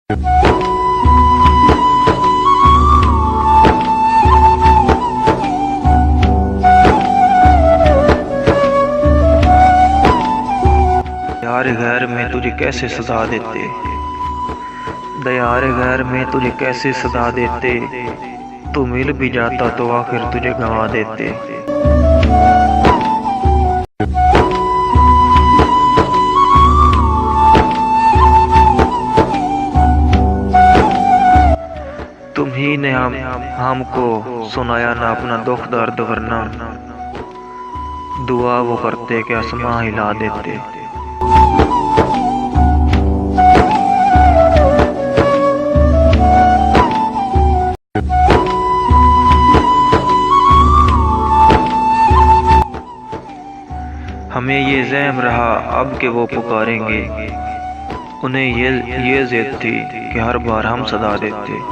यार घर में तुझे कैसे सजा देते, दयार घर में तुझे कैसे सजा देते, तू मिल भी जाता तो आखिर तुझे गंवा देते। तुम ही ने हमको सुनाया ना अपना दुख दर्द, वरना दुआ वो करते कि आसमां हिला देते। हमें ये ज़हम रहा अब कि वो पुकारेंगे, उन्हें ये ज़िद थी कि हर बार हम सदा देते।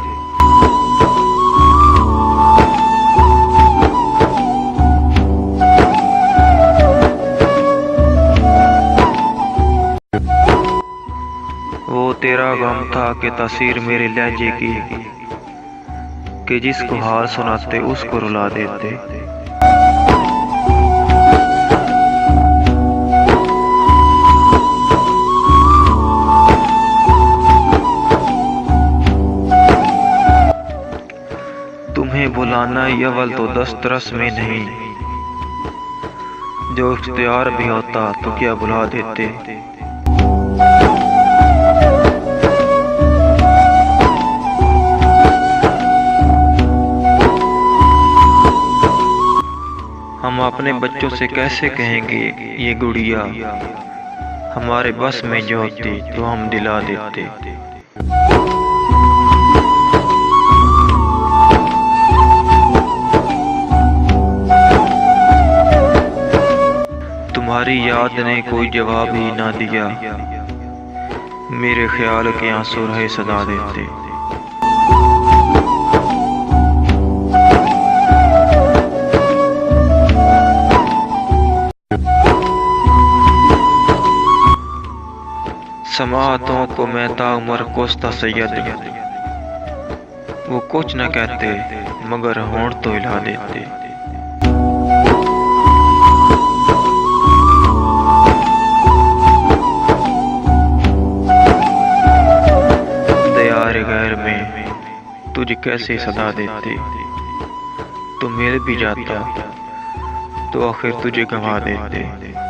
वो तेरा गम था कि तासीर मेरे लहजे की, कि जिसको हाल सुनाते उसको रुला देते। तुम्हें बुलाना यवल तो दस्तरस में नहीं, जो इख्तियार भी होता तो क्या बुला देते। हम अपने बच्चों से कैसे कहेंगे ये गुड़िया, हमारे बस में जो होती तो हम दिला देते। तुम्हारी याद ने कोई जवाब ही ना दिया, मेरे ख्याल के आंसू रहे सदा देते। समातों को मैं ताउमर कोसता सैयद, वो कुछ न कहते मगर होंठ तो हिला देते। दयार गैर में तुझे कैसे सदा देते, तू मिल भी जाता तो आखिर तुझे गंवा देते।